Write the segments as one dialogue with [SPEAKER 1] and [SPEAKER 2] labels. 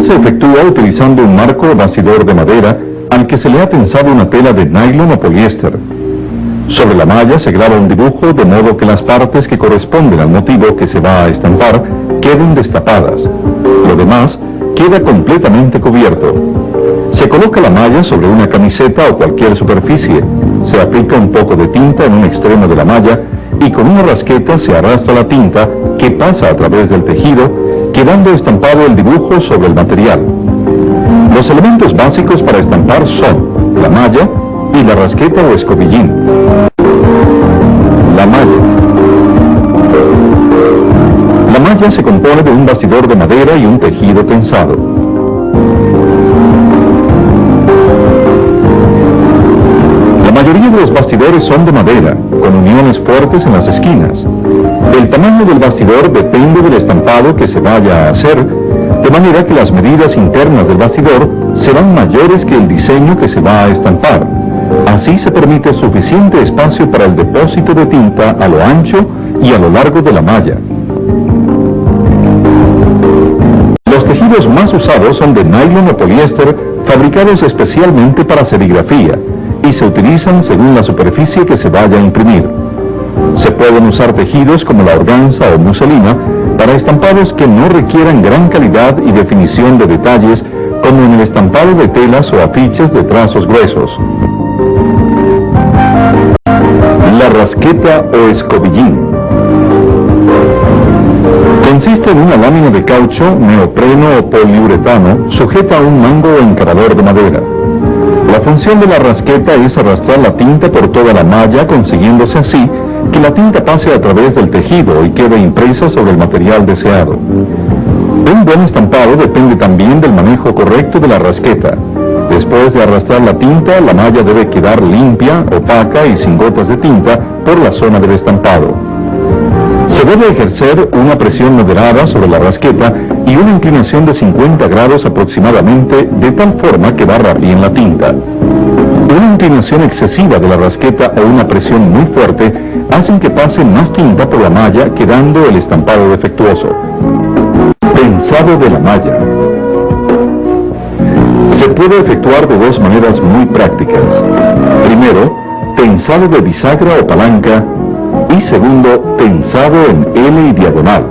[SPEAKER 1] se efectúa utilizando un marco o bastidor de madera al que se le ha tensado una tela de nylon o poliéster. Sobre la malla se graba un dibujo de modo que las partes que corresponden al motivo que se va a estampar queden destapadas. Lo demás queda completamente cubierto. Se coloca la malla sobre una camiseta o cualquier superficie, se aplica un poco de tinta en un extremo de la malla y con una rasqueta se arrastra la tinta que pasa a través del tejido, quedando estampado el dibujo sobre el material. Los elementos básicos para estampar son la malla y la rasqueta o escobillín. La malla. La malla se compone de un bastidor de madera y un tejido tensado. La mayoría de los bastidores son de madera, con uniones fuertes en las esquinas. El tamaño del bastidor depende del estampado que se vaya a hacer, de manera que las medidas internas del bastidor serán mayores que el diseño que se va a estampar. Así se permite suficiente espacio para el depósito de tinta a lo ancho y a lo largo de la malla. Los tejidos más usados son de nylon o poliéster, fabricados especialmente para serigrafía, y se utilizan según la superficie que se vaya a imprimir. Se pueden usar tejidos como la organza o muselina para estampados que no requieran gran calidad y definición de detalles, como en el estampado de telas o afiches de trazos gruesos. La rasqueta o escobillín. Consiste en una lámina de caucho, neopreno o poliuretano sujeta a un mango o encarador de madera. La función de la rasqueta es arrastrar la tinta por toda la malla, consiguiéndose así que la tinta pase a través del tejido y quede impresa sobre el material deseado. Un buen estampado depende también del manejo correcto de la rasqueta. Después de arrastrar la tinta, la malla debe quedar limpia, opaca y sin gotas de tinta por la zona del estampado. Se debe ejercer una presión moderada sobre la rasqueta y una inclinación de 50 grados aproximadamente, de tal forma que barra bien la tinta. Una inclinación excesiva de la rasqueta o una presión muy fuerte hacen que pase más tinta por la malla, quedando el estampado defectuoso. Tensado de la malla. Se puede efectuar de dos maneras muy prácticas. Primero, tensado de bisagra o palanca, y segundo, tensado en L y diagonal.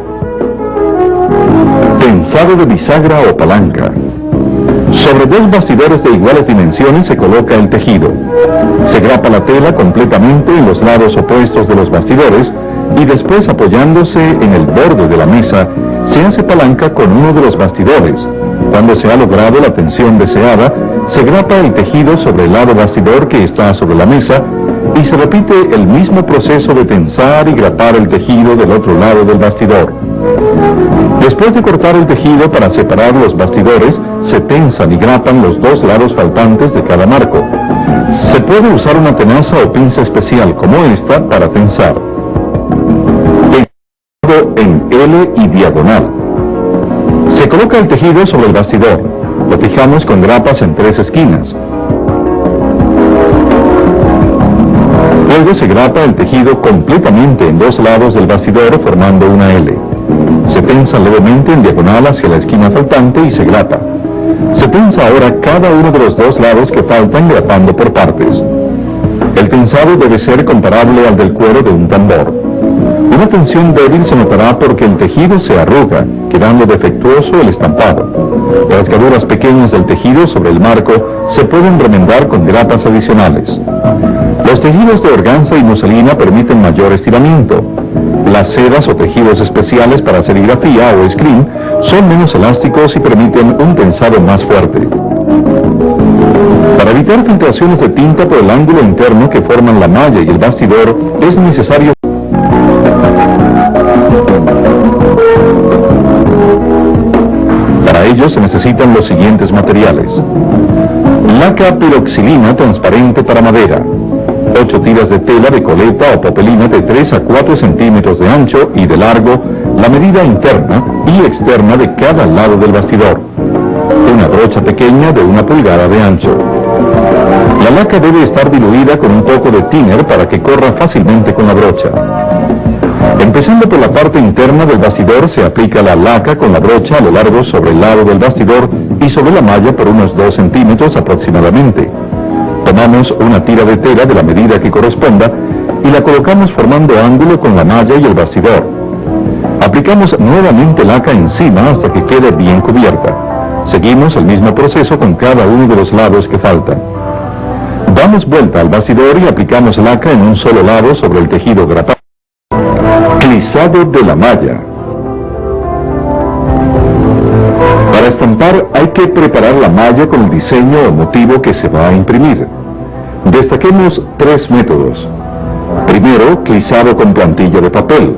[SPEAKER 1] Tensado de bisagra o palanca. Sobre dos bastidores de iguales dimensiones se coloca el tejido. Se grapa la tela completamente en los lados opuestos de los bastidores y después, apoyándose en el borde de la mesa, se hace palanca con uno de los bastidores. Cuando se ha logrado la tensión deseada, se grapa el tejido sobre el lado bastidor que está sobre la mesa y se repite el mismo proceso de tensar y grapar el tejido del otro lado del bastidor. Después de cortar el tejido para separar los bastidores, se tensan y grapan los dos lados faltantes de cada marco. Se puede usar una tenaza o pinza especial como esta para tensar. Tensado en L y diagonal. Se coloca el tejido sobre el bastidor. Lo fijamos con grapas en tres esquinas. Luego se grapa el tejido completamente en dos lados del bastidor formando una L. Se tensa levemente en diagonal hacia la esquina faltante y se grapa. Se tensa ahora cada uno de los dos lados que faltan, grapando por partes. El tensado debe ser comparable al del cuero de un tambor. Una tensión débil se notará porque el tejido se arruga, quedando defectuoso el estampado. Rasgaduras pequeñas del tejido sobre el marco se pueden remendar con grapas adicionales. Los tejidos de organza y muselina permiten mayor estiramiento. Las sedas o tejidos especiales para serigrafía o screen son menos elásticos y permiten un tensado más fuerte. Para evitar filtraciones de tinta por el ángulo interno que forman la malla y el bastidor, es necesario Para ello se necesitan los siguientes materiales: laca piroxilina transparente para madera, 8 tiras de tela de coleta o popelina de 3 a 4 centímetros de ancho y de largo, la medida interna y externa de cada lado del bastidor, una brocha pequeña de 1 pulgada de ancho. La laca debe estar diluida con un poco de thinner para que corra fácilmente con la brocha. Empezando por la parte interna del bastidor, se aplica la laca con la brocha a lo largo sobre el lado del bastidor y sobre la malla por unos 2 centímetros aproximadamente. Tomamos una tira de tela de la medida que corresponda y la colocamos formando ángulo con la malla y el bastidor. Aplicamos nuevamente laca encima hasta que quede bien cubierta. Seguimos el mismo proceso con cada uno de los lados que faltan. Damos vuelta al bastidor y aplicamos laca en un solo lado sobre el tejido grapado. Clisado de la malla. Para estampar hay que preparar la malla con el diseño o motivo que se va a imprimir. Destaquemos 3 métodos. Primero, clisado con plantilla de papel.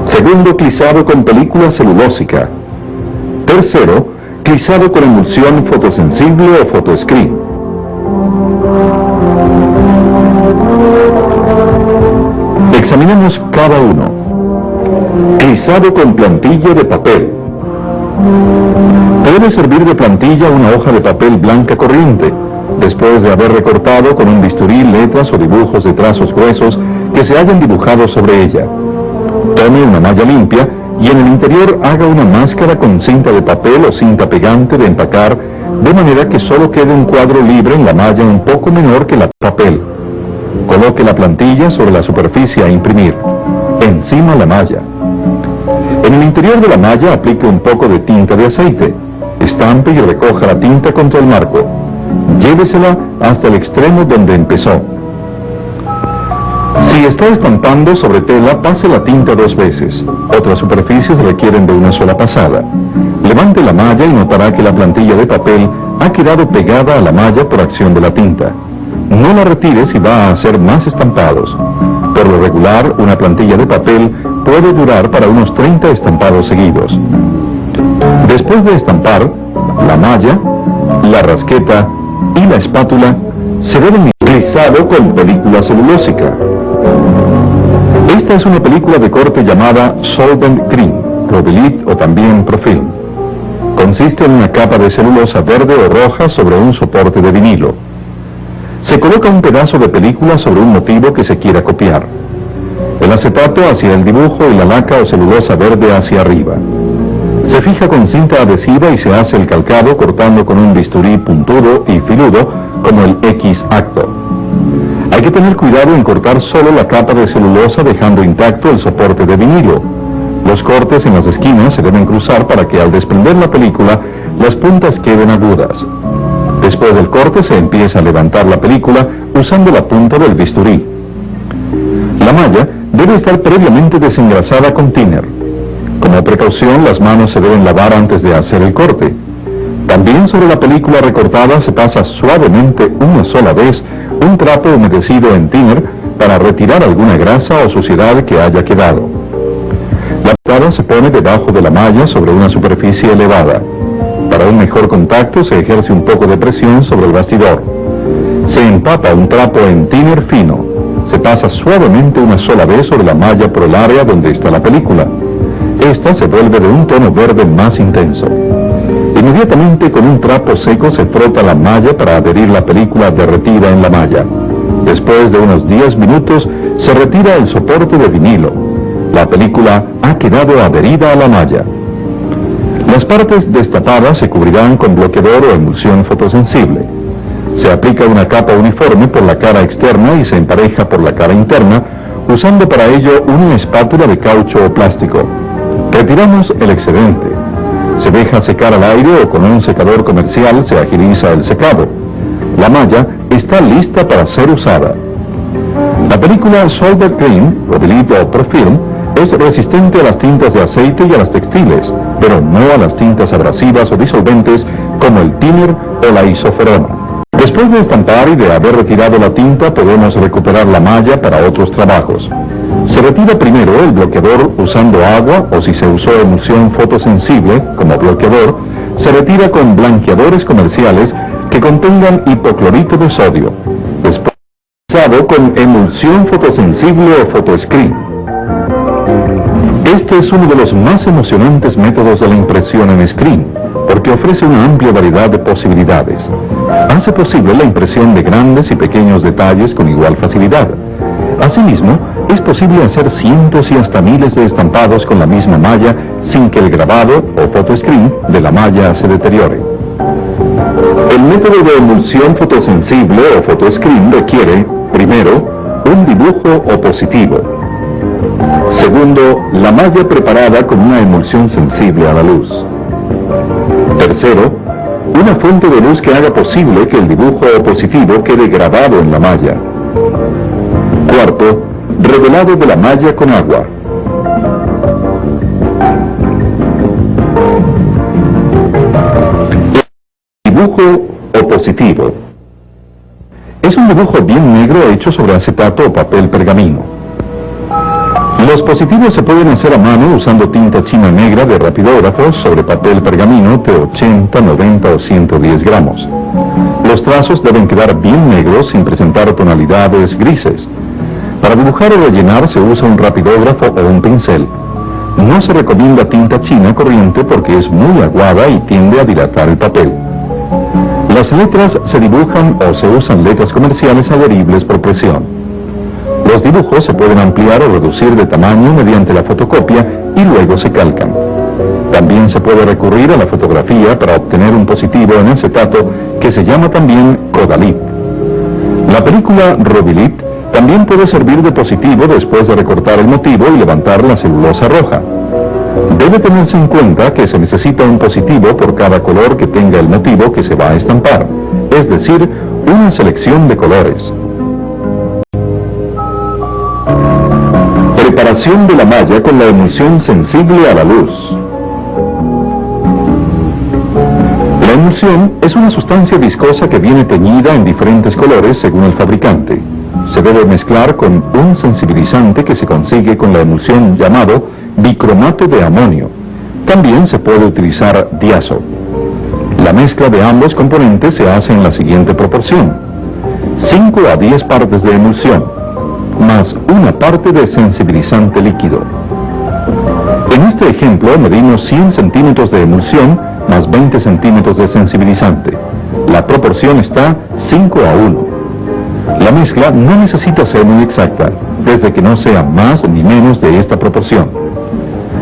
[SPEAKER 1] Segundo, clisado con película celulósica. Tercero, clisado con emulsión fotosensible o photoscreen. Examinemos cada uno. Clisado con plantilla de papel. Puede servir de plantilla una hoja de papel blanca corriente, después de haber recortado con un bisturí letras o dibujos de trazos gruesos que se hayan dibujado sobre ella. Tome una malla limpia y en el interior haga una máscara con cinta de papel o cinta pegante de empacar, de manera que solo quede un cuadro libre en la malla un poco menor que la papel. Coloque la plantilla sobre la superficie a imprimir, encima la malla. En el interior de la malla aplique un poco de tinta de aceite, estampe y recoja la tinta contra el marco. Llévesela hasta el extremo donde empezó. Si está estampando sobre tela, pase la tinta 2 veces. Otras superficies requieren de una sola pasada. Levante la malla y notará que la plantilla de papel ha quedado pegada a la malla por acción de la tinta. No la retire si va a hacer más estampados. Por lo regular, una plantilla de papel puede durar para unos 30 estampados seguidos. Después de estampar, la malla, la rasqueta y la espátula se deben clisado con película celulósica. Esta es una película de corte llamada Solvent Green, Provilit o también Profilm. Consiste en una capa de celulosa verde o roja sobre un soporte de vinilo. Se coloca un pedazo de película sobre un motivo que se quiera copiar. El acetato hacia el dibujo y la laca o celulosa verde hacia arriba. Se fija con cinta adhesiva y se hace el calcado cortando con un bisturí puntudo y filudo como el X acto. Hay que tener cuidado en cortar solo la capa de celulosa dejando intacto el soporte de vinilo. Los cortes en las esquinas se deben cruzar para que al desprender la película las puntas queden agudas. Después del corte se empieza a levantar la película usando la punta del bisturí. La malla debe estar previamente desengrasada con thinner. Como precaución, las manos se deben lavar antes de hacer el corte. También sobre la película recortada se pasa suavemente una sola vez un trapo humedecido en thinner para retirar alguna grasa o suciedad que haya quedado. La pintada se pone debajo de la malla sobre una superficie elevada. Para un mejor contacto se ejerce un poco de presión sobre el bastidor. Se empapa un trapo en thinner fino. Se pasa suavemente una sola vez sobre la malla por el área donde está la película. Esta se vuelve de un tono verde más intenso. Inmediatamente con un trapo seco se frota la malla para adherir la película derretida en la malla. Después de unos 10 minutos se retira el soporte de vinilo. La película ha quedado adherida a la malla. Las partes destapadas se cubrirán con bloqueador o emulsión fotosensible. Se aplica una capa uniforme por la cara externa y se empareja por la cara interna, usando para ello una espátula de caucho o plástico. Retiramos el excedente. Se deja secar al aire o con un secador comercial se agiliza el secado. La malla está lista para ser usada. La película Solvent Green, Provilit o Profilm, es resistente a las tintas de aceite y a las textiles, pero no a las tintas abrasivas o disolventes como el thinner o la isoforona. Después de estampar y de haber retirado la tinta, podemos recuperar la malla para otros trabajos. Se retira primero el bloqueador usando agua o si se usó emulsión fotosensible como bloqueador, se retira con blanqueadores comerciales que contengan hipoclorito de sodio. Después con emulsión fotosensible o photoscreen. Este es uno de los más emocionantes métodos de la impresión en screen, porque ofrece una amplia variedad de posibilidades. Hace posible la impresión de grandes y pequeños detalles con igual facilidad. Asimismo, es posible hacer cientos y hasta miles de estampados con la misma malla sin que el grabado o photoscreen de la malla se deteriore. El método de emulsión fotosensible o photoscreen requiere, primero, un dibujo opositivo. Segundo, la malla preparada con una emulsión sensible a la luz. Tercero, una fuente de luz que haga posible que el dibujo opositivo quede grabado en la malla. Cuarto, revelado de la malla con agua. Dibujo opositivo. Es un dibujo bien negro hecho sobre acetato o papel pergamino. Los positivos se pueden hacer a mano usando tinta china negra de rapidógrafo sobre papel pergamino de 80, 90 o 110 gramos. Los trazos deben quedar bien negros sin presentar tonalidades grises. Para dibujar o rellenar se usa un rapidógrafo o un pincel. No se recomienda tinta china corriente porque es muy aguada y tiende a dilatar el papel. Las letras se dibujan o se usan letras comerciales adheribles por presión. Los dibujos se pueden ampliar o reducir de tamaño mediante la fotocopia y luego se calcan. También se puede recurrir a la fotografía para obtener un positivo en acetato que se llama también Kodalit. La película Rovilit también puede servir de positivo después de recortar el motivo y levantar la celulosa roja. Debe tenerse en cuenta que se necesita un positivo por cada color que tenga el motivo que se va a estampar, es decir, una selección de colores. Preparación de la malla con la emulsión sensible a la luz. La emulsión es una sustancia viscosa que viene teñida en diferentes colores según el fabricante. Se debe mezclar con un sensibilizante que se consigue con la emulsión llamado bicromato de amonio. También se puede utilizar diazo. La mezcla de ambos componentes se hace en la siguiente proporción: 5 a 10 partes de emulsión, más una parte de sensibilizante líquido. En este ejemplo medimos 100 centímetros de emulsión más 20 centímetros de sensibilizante. La proporción está 5 a 1. La mezcla no necesita ser muy exacta, desde que no sea más ni menos de esta proporción.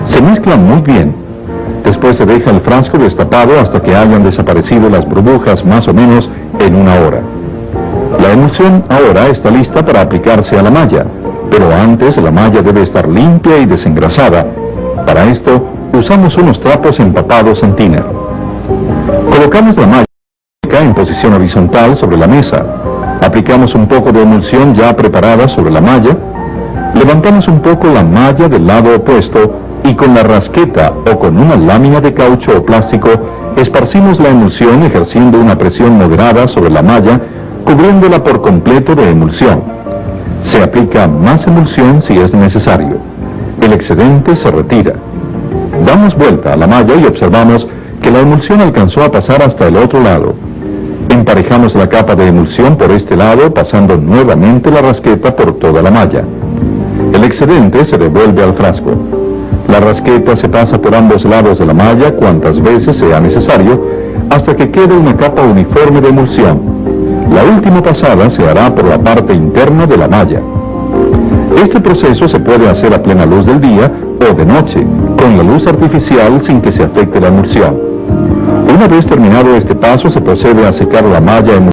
[SPEAKER 1] Se mezcla muy bien. Después se deja el frasco destapado hasta que hayan desaparecido las burbujas más o menos en una hora. La emulsión ahora está lista para aplicarse a la malla, pero antes la malla debe estar limpia y desengrasada. Para esto usamos unos trapos empapados en thinner. Colocamos la malla en posición horizontal sobre la mesa. Aplicamos un poco de emulsión ya preparada sobre la malla. Levantamos un poco la malla del lado opuesto y con la rasqueta o con una lámina de caucho o plástico esparcimos la emulsión ejerciendo una presión moderada sobre la malla, cubriéndola por completo de emulsión. Se aplica más emulsión si es necesario. El excedente se retira. Damos vuelta a la malla y observamos que la emulsión alcanzó a pasar hasta el otro lado. Emparejamos la capa de emulsión por este lado pasando nuevamente la rasqueta por toda la malla. El excedente se devuelve al frasco. La rasqueta se pasa por ambos lados de la malla cuantas veces sea necesario hasta que quede una capa uniforme de emulsión. La última pasada se hará por la parte interna de la malla. Este proceso se puede hacer a plena luz del día o de noche, con la luz artificial sin que se afecte la emulsión. Una vez terminado este paso se procede a secar la malla